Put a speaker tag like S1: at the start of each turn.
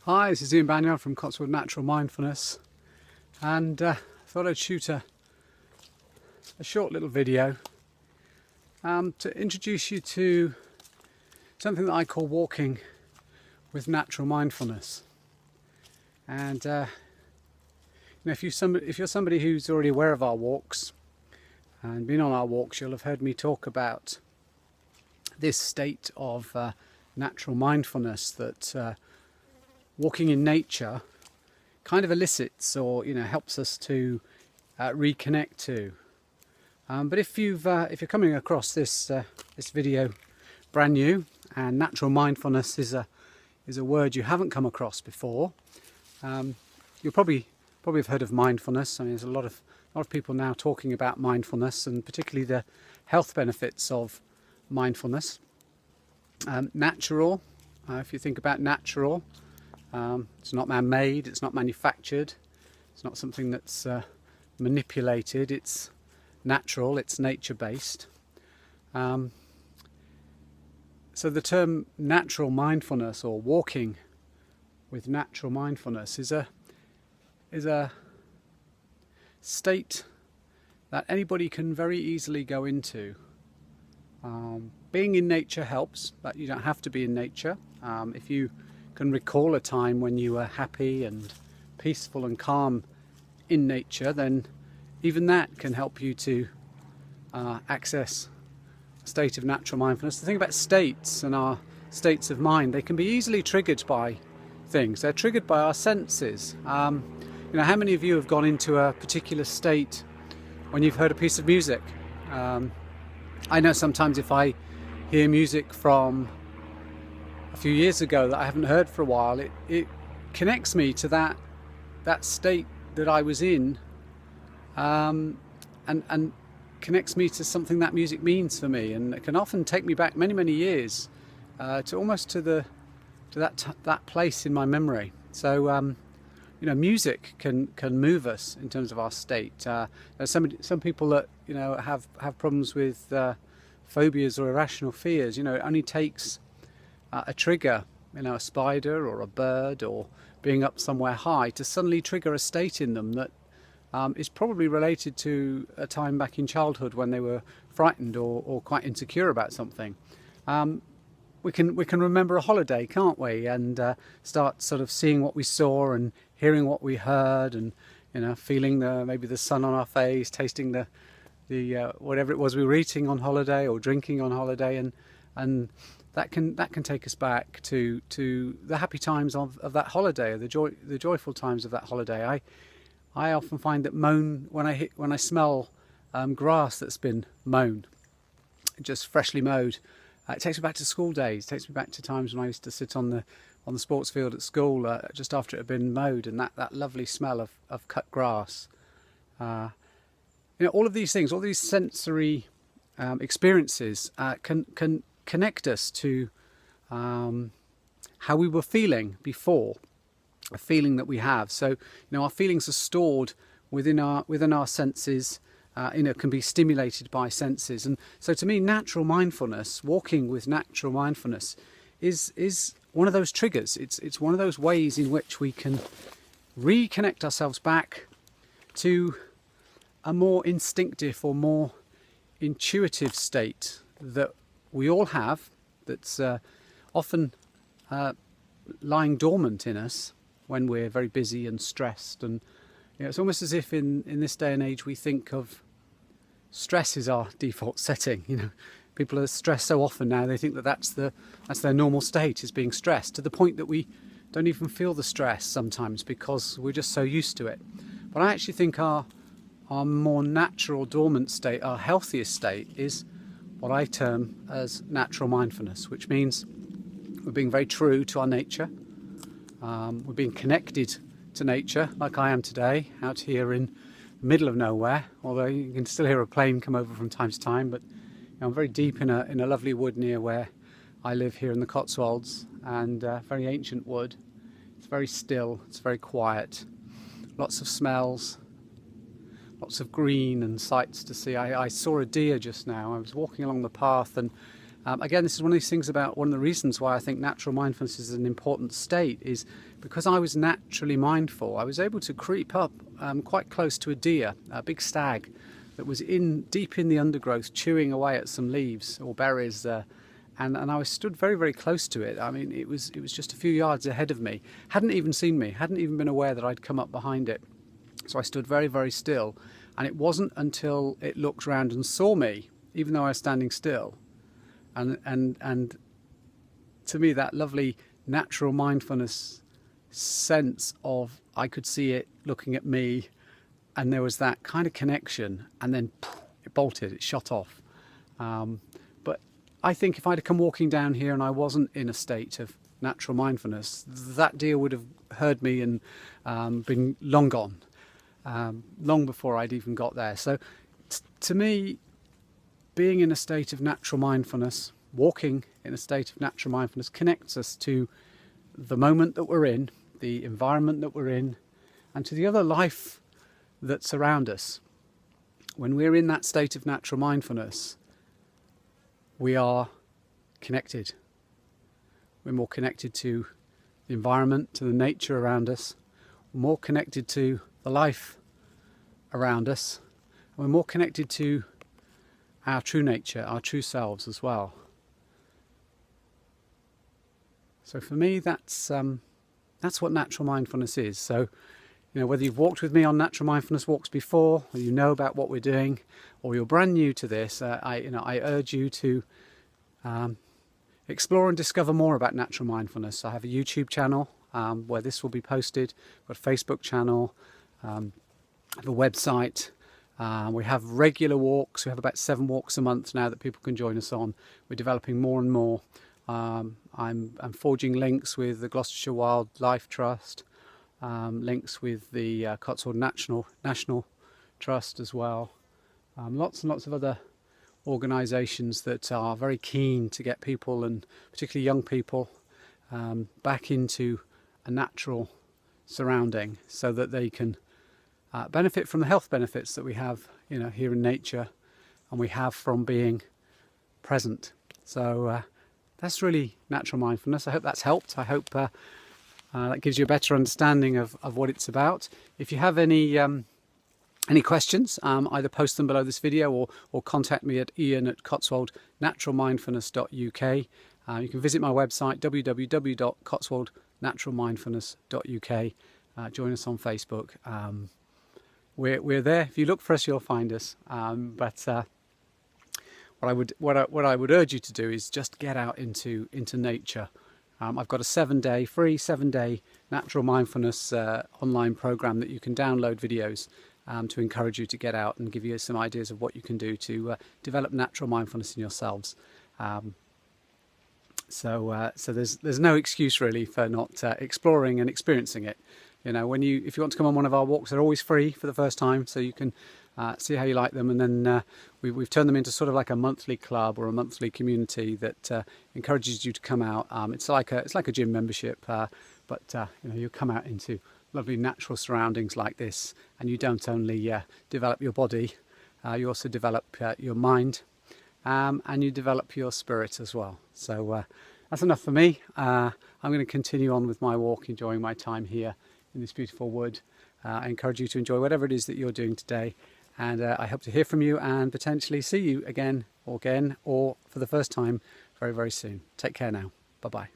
S1: Hi, this is Ian Banyan from Cotswold Natural Mindfulness, and I thought I'd shoot a short little video to introduce you to something that I call walking with natural mindfulness. And if you're somebody who's already aware of our walks and been on our walks, you'll have heard me talk about this state of natural mindfulness that walking in nature kind of elicits, or helps us to reconnect to. But if you're coming across this video brand new, and natural mindfulness is a word you haven't come across before, you'll probably have heard of mindfulness. I mean, there's a lot of people now talking about mindfulness, and particularly the health benefits of mindfulness. Natural, if you think about natural. It's not man-made, it's not manufactured, it's not something that's manipulated, it's natural, it's nature-based. So the term natural mindfulness, or walking with natural mindfulness, is a state that anybody can very easily go into. Being in nature helps, but you don't have to be in nature. If you can recall a time when you were happy and peaceful and calm in nature, then even that can help you to access a state of natural mindfulness. The thing about states and our states of mind, they can be easily triggered by things. They're triggered by our senses. How many of you have gone into a particular state when you've heard a piece of music? I know sometimes if I hear music from a few years ago that I haven't heard for a while, it connects me to that state that I was in, and connects me to something that music means for me, and it can often take me back many years to that place in my memory. So music can move us in terms of our state. Some people that have problems with phobias or irrational fears, it only takes a trigger, a spider or a bird or being up somewhere high, to suddenly trigger a state in them that is probably related to a time back in childhood when they were frightened or quite insecure about something. We can remember a holiday, can't we? And start sort of seeing what we saw and hearing what we heard, and feeling maybe the sun on our face, tasting the whatever it was we were eating on holiday or drinking on holiday, and that can take us back to the happy times of that holiday, or the joyful times of that holiday. I often find that when I smell grass that's been mown, just freshly mowed, it takes me back to school days. It takes me back to times when I used to sit on the sports field at school just after it had been mowed, and that lovely smell of cut grass. All of these things, all these sensory experiences can connect us to how we were feeling before, a feeling that we have. So our feelings are stored within our senses, can be stimulated by senses. And so to me, natural mindfulness, walking with natural mindfulness, is one of those triggers. It's one of those ways in which we can reconnect ourselves back to a more instinctive or more intuitive state that we all have, that's often lying dormant in us when we're very busy and stressed. And it's almost as if in this day and age we think of stress as our default setting. People are stressed so often now, they think that's their normal state, is being stressed, to the point that we don't even feel the stress sometimes because we're just so used to it. But I actually think our more natural dormant state, our healthiest state, is what I term as natural mindfulness, which means we're being very true to our nature. We're being connected to nature, like I am today, out here in the middle of nowhere, although you can still hear a plane come over from time to time. But I'm very deep in a lovely wood near where I live here in the Cotswolds, and very ancient wood. It's very still, it's very quiet, lots of smells, lots of green and sights to see. I saw a deer just now. I was walking along the path, and Again, this is one of these things about one of the reasons why I think natural mindfulness is an important state, is because I was naturally mindful. I was able to creep up quite close to a deer, a big stag that was deep in the undergrowth, chewing away at some leaves or berries, and I was stood very, very close to it. I mean, it was just a few yards ahead of me, hadn't even seen me, hadn't even been aware that I'd come up behind it. So I stood very, very still, and it wasn't until it looked round and saw me, even though I was standing still, and to me, that lovely natural mindfulness sense of I could see it looking at me, and there was that kind of connection, and then poof, it bolted, it shot off. But I think if I'd have come walking down here and I wasn't in a state of natural mindfulness, that deer would have heard me and been long gone, long before I'd even got there. So to me, being in a state of natural mindfulness, walking in a state of natural mindfulness, connects us to the moment that we're in, the environment that we're in, and to the other life that's around us. When we're in that state of natural mindfulness, we are connected. We're more connected to the environment, to the nature around us. We're more connected to the life around us. And we're more connected to our true nature, our true selves as well. So for me, that's what natural mindfulness is. So, you know, whether you've walked with me on natural mindfulness walks before, or you know about what we're doing, or you're brand new to this, I urge you to explore and discover more about natural mindfulness. I have a YouTube channel where this will be posted. I've got a Facebook channel. I have a website. We have regular walks. We have about 7 walks a month now that people can join us on. We're developing more and more. I'm forging links with the Gloucestershire Wildlife Trust, links with the Cotswold National Trust as well. Lots and lots of other organisations that are very keen to get people, and particularly young people, back into a natural surrounding so that they can benefit from the health benefits that we have, you know, here in nature, and we have from being present. So that's really natural mindfulness. I hope that's helped. I hope that gives you a better understanding of what it's about. If you have any questions, either post them below this video or contact me at ian@cotswoldnaturalmindfulness.uk. You can visit my website, www.cotswoldnaturalmindfulness.uk. Join us on Facebook. We're there. If you look for us, you'll find us. But what I would urge you to do is just get out into nature. I've got a free 7-day natural mindfulness online program that you can download videos to encourage you to get out and give you some ideas of what you can do to develop natural mindfulness in yourselves. So there's no excuse really for not exploring and experiencing it. You know, if you want to come on one of our walks, they're always free for the first time, so you can see how you like them, and then we've turned them into sort of like a monthly club or a monthly community that encourages you to come out. It's like a gym membership, but you know, you come out into lovely natural surroundings like this, and you don't only develop your body, you also develop your mind, and you develop your spirit as well. So that's enough for me. I'm going to continue on with my walk, enjoying my time here in this beautiful wood. I encourage you to enjoy whatever it is that you're doing today, and I hope to hear from you and potentially see you again or for the first time very, very soon. Take care now. Bye-bye.